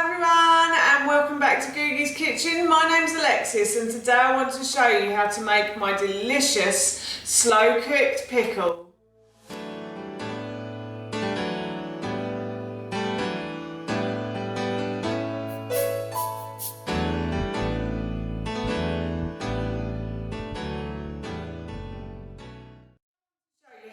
Hi everyone and welcome back to Googie's Kitchen. My name's Alexis and today I want to show you how to make my delicious slow cooked pickle.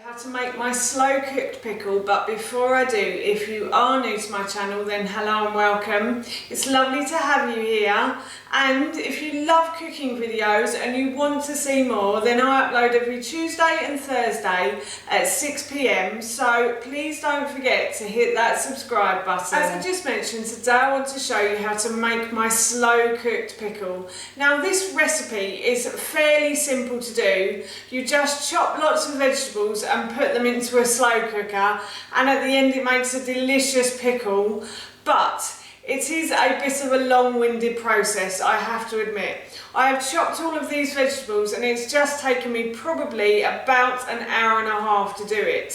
How to make my slow cooked pickle, but before I do, if you are new to my channel, then hello and welcome. It's lovely to have you here, and if you love cooking videos and you want to see more, then I upload every Tuesday and Thursday at 6 p.m, so please don't forget to hit that subscribe button. As I just mentioned, today I want to show you how to make my slow cooked pickle. Now this recipe is fairly simple to do. You just chop lots of vegetables and put them into a slow cooker, and at the end it makes a delicious pickle, but it is a bit of a long-winded process, I have to admit. I have chopped all of these vegetables and it's just taken me probably about an hour and a half to do it.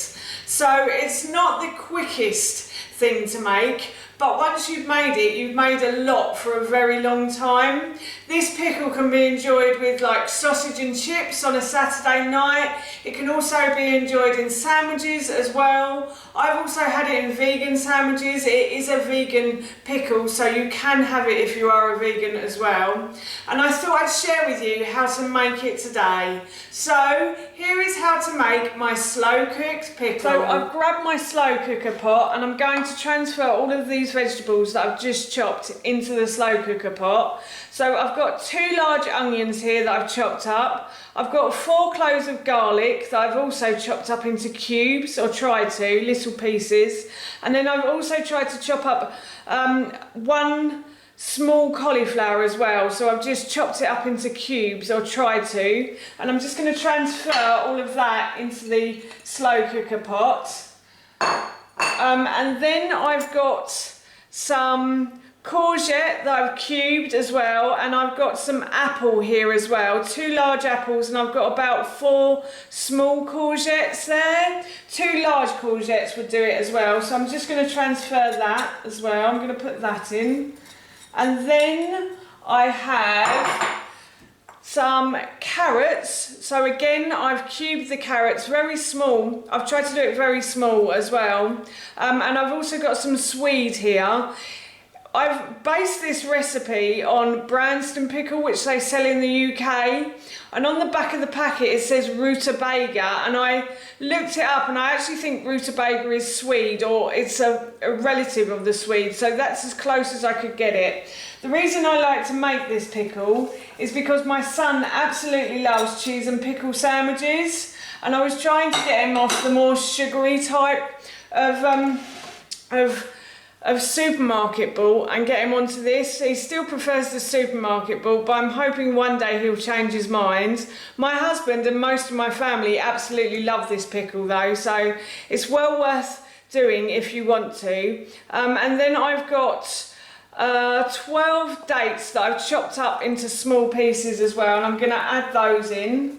So it's not the quickest thing to make, but once you've made it, you've made a lot for a very long time. This pickle can be enjoyed with like sausage and chips on a Saturday night. It can also be enjoyed in sandwiches as well. I've also had it in vegan sandwiches. It is a vegan pickle, so you can have it if you are a vegan as well. And I thought I'd share with you how to make it today. So here is how to make my slow cooked pickle. So I've grabbed my slow cooker pot and I'm going to transfer all of these vegetables that I've just chopped into the slow cooker pot. So I've got 2 large onions here that I've chopped up. I've got 4 cloves of garlic that I've also chopped up into cubes, or tried to, little pieces. And then I've also tried to chop up 1 small cauliflower as well. So I've just chopped it up into cubes, or tried to. And I'm just going to transfer all of that into the slow cooker pot. And then I've got some courgette that I've cubed as well, and I've got some apple here as well, 2 large apples, and I've got about 4 small courgettes there. 2 large courgettes would do it as well, so I'm just going to transfer that as well. I'm going to put that in, and then I have some carrots. So again, I've cubed the carrots very small. I've tried to do it very small as well, and I've also got some swede here. I've based this recipe on Branston pickle, which they sell in the UK, and on the back of the packet it says rutabaga, and I looked it up and I actually think rutabaga is swede, or it's a relative of the swede, so that's as close as I could get it. The reason I like to make this pickle is because my son absolutely loves cheese and pickle sandwiches, and I was trying to get him off the more sugary type of supermarket ball and get him onto this. He still prefers the supermarket ball, but I'm hoping one day he'll change his mind. My husband and most of my family absolutely love this pickle though, so it's well worth doing if you want to. And then I've got 12 dates that I've chopped up into small pieces as well, and I'm going to add those in.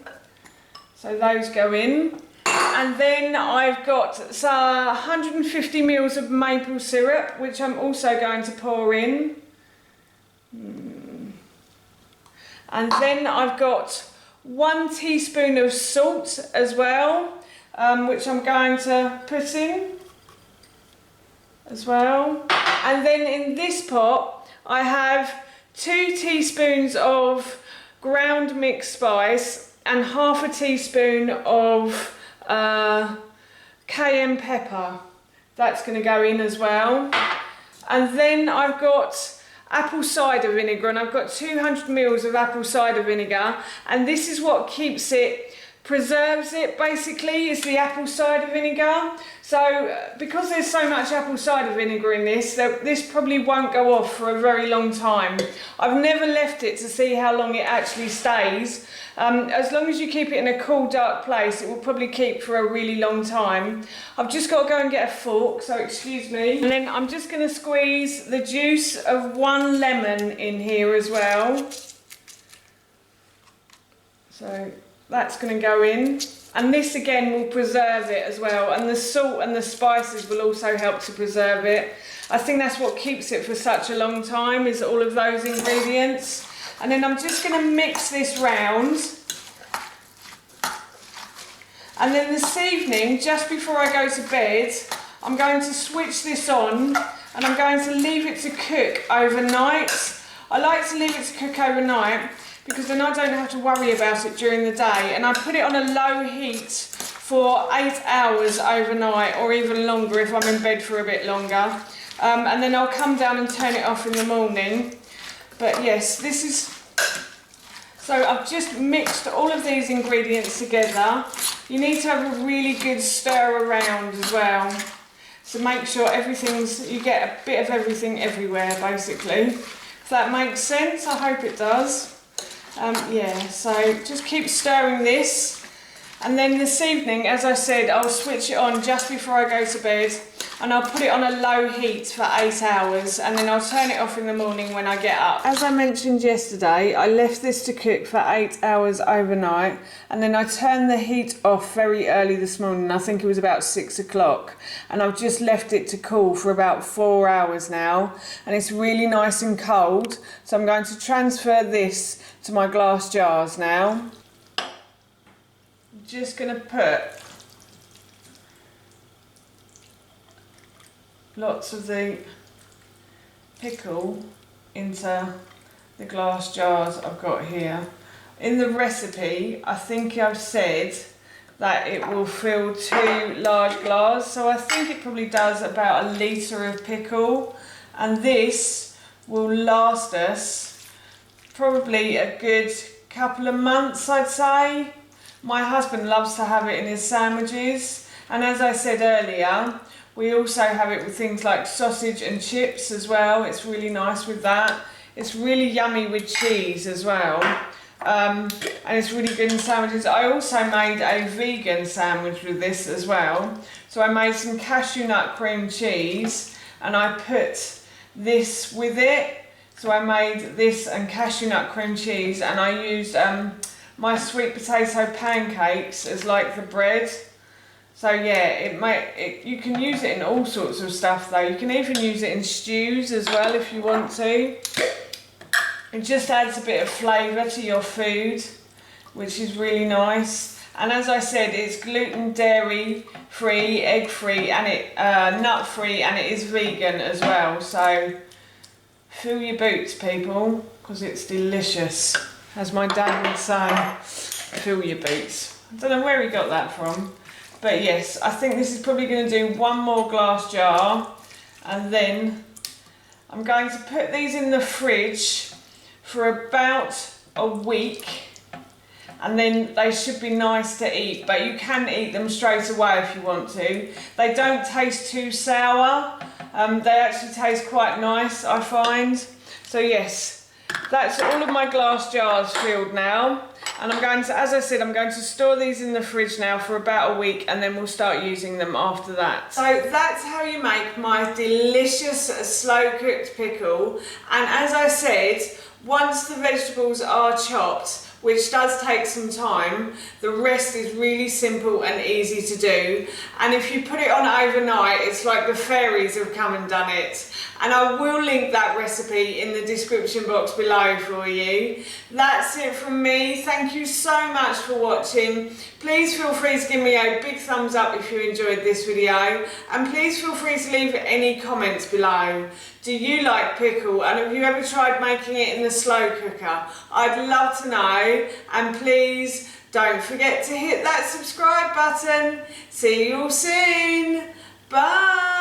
So those go in. And then I've got 150 ml of maple syrup, which I'm also going to pour in. And then I've got 1 teaspoon of salt as well, which I'm going to put in as well. And then in this pot, I have 2 teaspoons of ground mixed spice and half a teaspoon of cayenne pepper. That's going to go in as well. And then I've got apple cider vinegar, and I've got 200 ml of apple cider vinegar, and this is what keeps it, preserves it basically, is the apple cider vinegar. So because there's so much apple cider vinegar in this, this probably won't go off for a very long time. I've never left it to see how long it actually stays. As long as you keep it in a cool, dark place, it will probably keep for a really long time. I've just got to go and get a fork, so excuse me. And then I'm just going to squeeze the juice of 1 lemon in here as well. So that's going to go in. And this again will preserve it as well, and the salt and the spices will also help to preserve it. I think that's what keeps it for such a long time, is all of those ingredients. And then I'm just going to mix this round. And then this evening, just before I go to bed, I'm going to switch this on and I'm going to leave it to cook overnight. I like to leave it to cook overnight because then I don't have to worry about it during the day. And I put it on a low heat for 8 hours overnight, or even longer if I'm in bed for a bit longer. And then I'll come down and turn it off in the morning. But yes, this is... So I've just mixed all of these ingredients together. You need to have a really good stir around as well. So make sure you get a bit of everything everywhere, basically. If that makes sense, I hope it does. Yeah, so just keep stirring this. And then this evening, as I said, I'll switch it on just before I go to bed. And I'll put it on a low heat for 8 hours, and then I'll turn it off in the morning when I get up. As I mentioned yesterday, I left this to cook for 8 hours overnight, and then I turned the heat off very early this morning. I think it was about 6 o'clock, and I've just left it to cool for about 4 hours now, and it's really nice and cold. So I'm going to transfer this to my glass jars now. I'm just going to put lots of the pickle into the glass jars I've got here. In the recipe, I think I've said that it will fill 2 large glasses, so I think it probably does about 1 litre of pickle, and this will last us probably a good couple of months, I'd say. My husband loves to have it in his sandwiches, and as I said earlier, we also have it with things like sausage and chips as well. It's really nice with that. It's really yummy with cheese as well. And it's really good in sandwiches. I also made a vegan sandwich with this as well. So I made some cashew nut cream cheese and I put this with it. So I made this and cashew nut cream cheese, and I used my sweet potato pancakes as like the bread. So yeah, you can use it in all sorts of stuff though. You can even use it in stews as well if you want to. It just adds a bit of flavour to your food, which is really nice. And as I said, it's gluten, dairy free, egg free, and nut free, and it is vegan as well. So fill your boots, people, because it's delicious. As my dad would say, fill your boots. I don't know where he got that from. But yes, I think this is probably going to do 1 more glass jar, and then I'm going to put these in the fridge for about a week, and then they should be nice to eat, but you can eat them straight away if you want to. They don't taste too sour, they actually taste quite nice, I find. So yes, that's all of my glass jars filled now. And I'm going to, as I said, I'm going to store these in the fridge now for about a week, and then we'll start using them after that. So that's how you make my delicious slow cooked pickle. And as I said, once the vegetables are chopped, which does take some time, the rest is really simple and easy to do. And if you put it on overnight, it's like the fairies have come and done it. And I will link that recipe in the description box below for you. That's it from me. Thank you so much for watching. Please feel free to give me a big thumbs up if you enjoyed this video. And please feel free to leave any comments below. Do you like pickle, and have you ever tried making it in the slow cooker? I'd love to know, and please don't forget to hit that subscribe button. See you all soon. Bye.